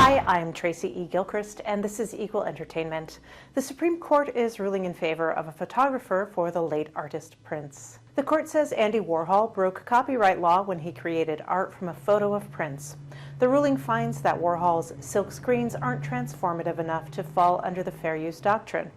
Hi, I'm Tracy E. Gilchrist, and this is Equal Entertainment. The Supreme Court is ruling in favor of a photographer for the late artist Prince. The court says Andy Warhol broke copyright law when he created art from a photo of Prince. The ruling finds that Warhol's silk screens aren't transformative enough to fall under the fair use doctrine.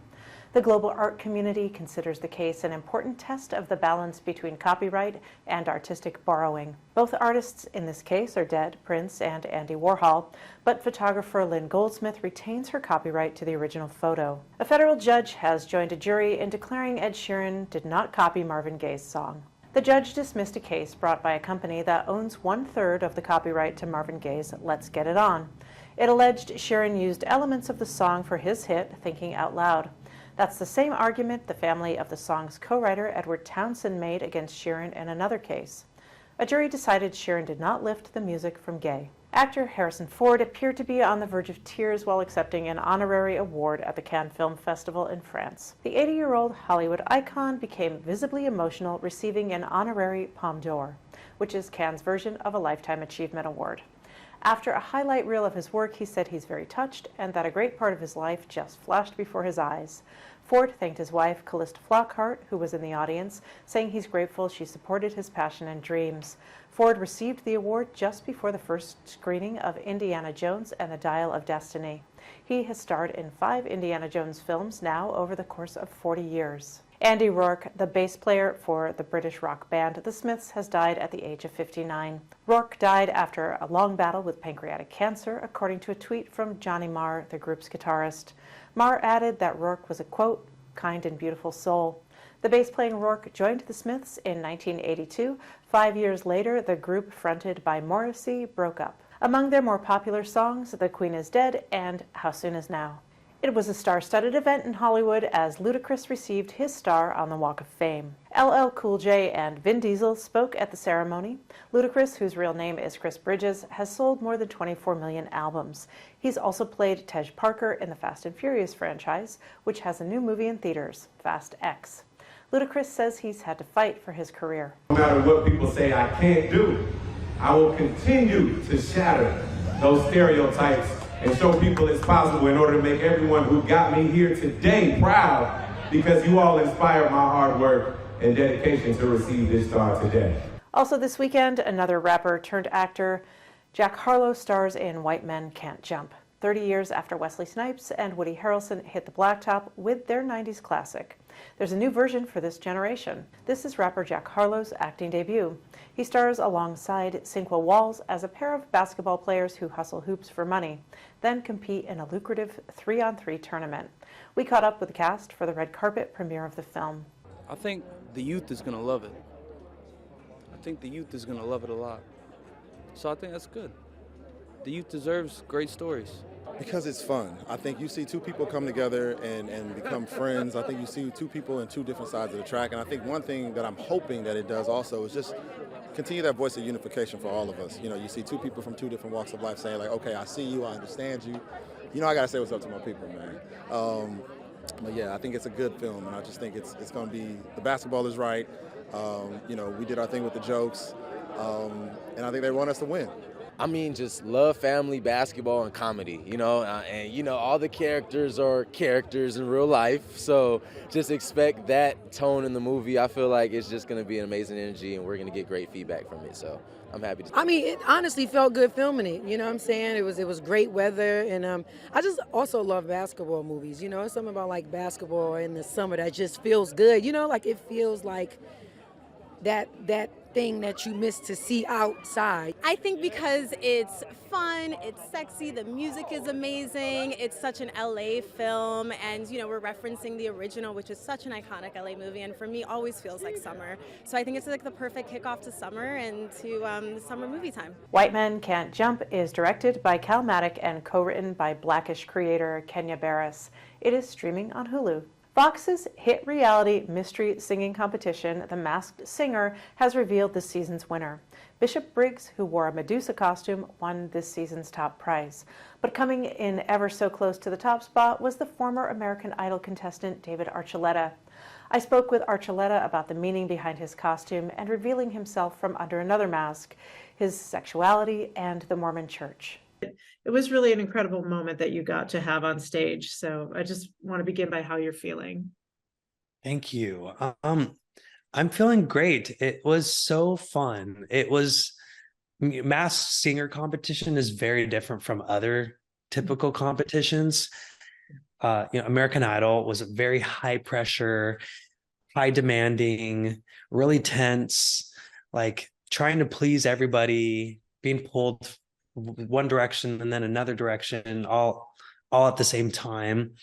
The global art community considers the case an important test of the balance between copyright and artistic borrowing. Both artists in this case are dead, Prince and Andy Warhol, but photographer Lynn Goldsmith retains her copyright to the original photo. A federal judge has joined a jury in declaring Ed Sheeran did not copy Marvin Gaye's song. The judge dismissed a case brought by a company that owns 1/3 of the copyright to Marvin Gaye's Let's Get It On. It alleged Sheeran used elements of the song for his hit, Thinking Out Loud. That's the same argument the family of the song's co-writer Edward Townsend made against Sheeran in another case. A jury decided Sheeran did not lift the music from Gaye. Actor Harrison Ford appeared to be on the verge of tears while accepting an honorary award at the Cannes Film Festival in France. The 80-year-old Hollywood icon became visibly emotional receiving an honorary Palme d'Or, which is Cannes' version of a Lifetime Achievement Award. After a highlight reel of his work, he said he's very touched and that a great part of his life just flashed before his eyes. Ford thanked his wife, Callista Flockhart, who was in the audience, saying he's grateful she supported his passion and dreams. Ford received the award just before the first screening of Indiana Jones and the Dial of Destiny. He has starred in 5 Indiana Jones films now over the course of 40 years. Andy Rourke, the bass player for the British rock band The Smiths, has died at the age of 59. Rourke died after a long battle with pancreatic cancer, according to a tweet from Johnny Marr, the group's guitarist. Marr added that Rourke was a, quote, kind and beautiful soul. The bass-playing Rourke joined The Smiths in 1982. 5 years later, the group, fronted by Morrissey, broke up. Among their more popular songs, The Queen is Dead and How Soon Is Now. It was a star-studded event in Hollywood as Ludacris received his star on the Walk of Fame. LL Cool J and Vin Diesel spoke at the ceremony. Ludacris, whose real name is Chris Bridges, has sold more than 24 million albums. He's also played Tej Parker in the Fast and Furious franchise, which has a new movie in theaters, Fast X. Ludacris says he's had to fight for his career. No matter what people say I can't do, I will continue to shatter those stereotypes and show people it's possible in order to make everyone who got me here today proud, because you all inspired my hard work and dedication to receive this star today. Also this weekend, another rapper turned actor, Jack Harlow, stars in White Men Can't Jump, 30 years after Wesley Snipes and Woody Harrelson hit the blacktop with their 90s classic. There's a new version for this generation. This is rapper Jack Harlow's acting debut. He stars alongside Cinqua Walls as a pair of basketball players who hustle hoops for money, then compete in a lucrative 3-on-3 tournament. We caught up with the cast for the red carpet premiere of the film. I think the youth is going to love it. I think the youth is going to love it a lot. So I think that's good. The youth deserves great stories. Because it's fun. I think you see two people come together and become friends. I think you see two people in two different sides of the track. And I think one thing that I'm hoping that it does also is just continue that voice of unification for all of us. You know, you see two people from two different walks of life saying like, okay, I see you, I understand you. You know, I got to say what's up to my people, man. But yeah, I think it's a good film, and I just think it's going to be, the basketball is right. You know, we did our thing with the jokes, and I think they want us to win. I mean, just love family, basketball, and comedy, you know, and, you know, all the characters are characters in real life, so just expect that tone in the movie. I feel like it's just going to be an amazing energy, and we're going to get great feedback from it, so I'm happy to. I mean, it honestly felt good filming it, you know what I'm saying? It was great weather, and I just also love basketball movies, you know, it's something about, like, basketball in the summer that just feels good, you know, like it feels like that thing that you miss to see outside. I think because it's fun, it's sexy, the music is amazing, it's such an LA film, and you know, we're referencing the original, which is such an iconic LA movie, and for me always feels like summer. So I think it's like the perfect kickoff to summer and to the summer movie time. White Men Can't Jump is directed by Cal Maddock and co-written by Blackish creator Kenya Barris. It is streaming on Hulu. Fox's hit reality mystery singing competition, The Masked Singer, has revealed this season's winner. Bishop Briggs, who wore a Medusa costume, won this season's top prize. But coming in ever so close to the top spot was the former American Idol contestant David Archuleta. I spoke with Archuleta about the meaning behind his costume and revealing himself from under another mask, his sexuality, and the Mormon Church. It it was really an incredible moment that you got to have on stage. So I just want to begin by how you're feeling. Thank you. I'm feeling great. It was so fun. It was Masked Singer competition is very different from other typical competitions. American Idol was very high pressure, high demanding, really tense, like trying to please everybody, being pulled one direction and then another direction, all at the same time.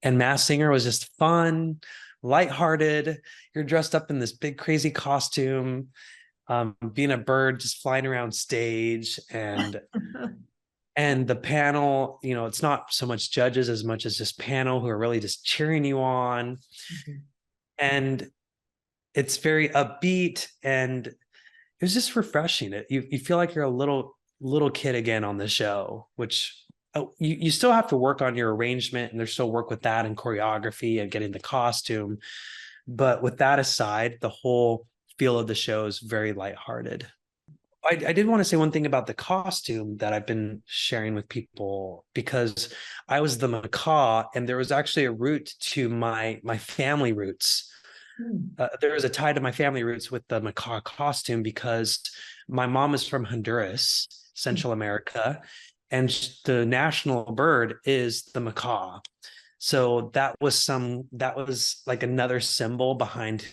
And Masked Singer was just fun, lighthearted. You're dressed up in this big crazy costume, being a bird just flying around stage, and the panel, it's not so much judges as much as just panel who are really just cheering you on. Mm-hmm. And it's very upbeat, and it was just refreshing. You feel like you're a little kid again on the show, which you still have to work on your arrangement, and there's still work with that and choreography and getting the costume. But with that aside, the whole feel of the show is very lighthearted. I did want to say one thing about the costume that I've been sharing with people, because I was the macaw, and there was actually a root to my family roots. There was a tie to my family roots with the macaw costume, because my mom is from Honduras, Central America, and the national bird is the macaw. So that was like another symbol behind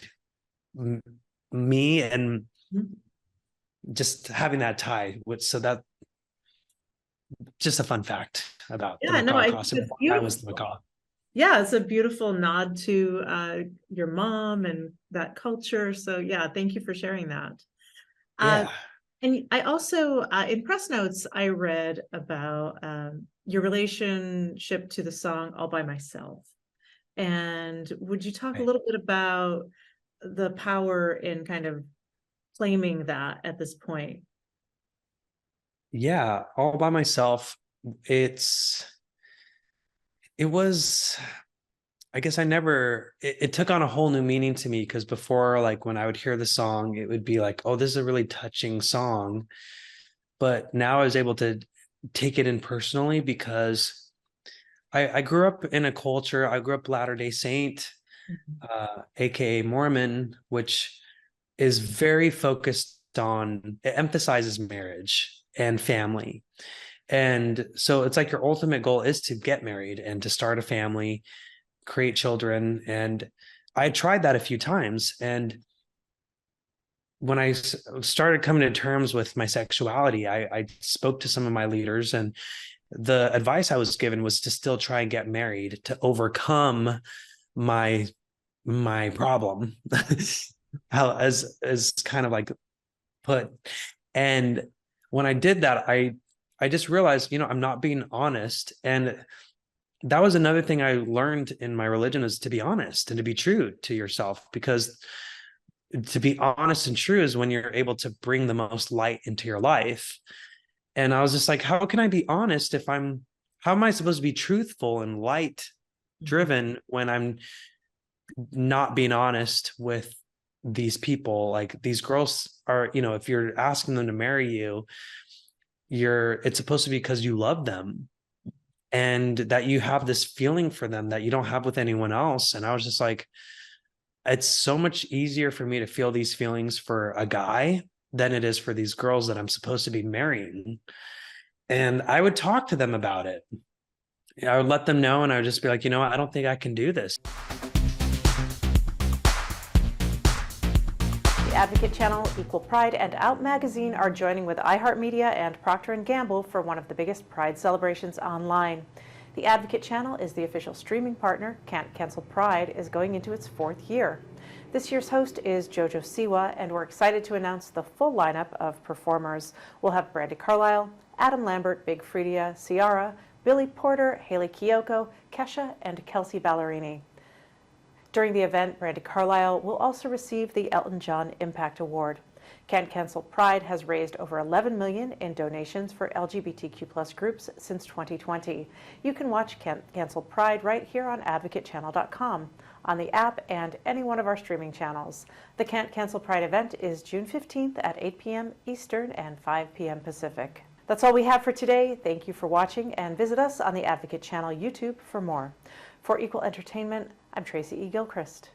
me, and just having that tie. So that just a fun fact about the macaw costume. I was the macaw. Yeah, it's a beautiful nod to your mom and that culture. So yeah, thank you for sharing that. And I also, in press notes, I read about your relationship to the song All By Myself. And would you talk a little bit about the power in kind of claiming that at this point? Yeah, All By Myself. It was, I guess it took on a whole new meaning to me, because before, like when I would hear the song, it would be like, oh, this is a really touching song. But now I was able to take it in personally, because I grew up in a culture. I grew up Latter-day Saint, aka Mormon, which is very focused on, it emphasizes marriage and family. And so it's like your ultimate goal is to get married and to start a family, create children. And I tried that a few times. And when I started coming to terms with my sexuality, I spoke to some of my leaders, and the advice I was given was to still try and get married to overcome my problem. How as kind of like put. And when I did that, I just realized, I'm not being honest. And that was another thing I learned in my religion, is to be honest and to be true to yourself, because to be honest and true is when you're able to bring the most light into your life. And I was just like, how can I be honest how am I supposed to be truthful and light driven when I'm not being honest with these people? Like, these girls are, if you're asking them to marry you, it's supposed to be because you love them and that you have this feeling for them that you don't have with anyone else. And I was just like, it's so much easier for me to feel these feelings for a guy than it is for these girls that I'm supposed to be marrying. And I would talk to them about it. I would let them know, and I would just be like, I don't think I can do this. The Advocate Channel, Equal Pride, and Out Magazine are joining with iHeartMedia and Procter & Gamble for one of the biggest Pride celebrations online. The Advocate Channel is the official streaming partner. Can't Cancel Pride is going into its 4th year. This year's host is Jojo Siwa, and we're excited to announce the full lineup of performers. We'll have Brandi Carlile, Adam Lambert, Big Freedia, Ciara, Billy Porter, Haley Kiyoko, Kesha, and Kelsey Ballerini. During the event, Brandi Carlile will also receive the Elton John Impact Award. Can't Cancel Pride has raised over $11 million in donations for LGBTQ+ groups since 2020. You can watch Can't Cancel Pride right here on AdvocateChannel.com, on the app, and any one of our streaming channels. The Can't Cancel Pride event is June 15th at 8 p.m. Eastern and 5 p.m. Pacific. That's all we have for today. Thank you for watching, and visit us on the Advocate Channel YouTube for more. For Equal Entertainment, I'm Tracy E. Gilchrist.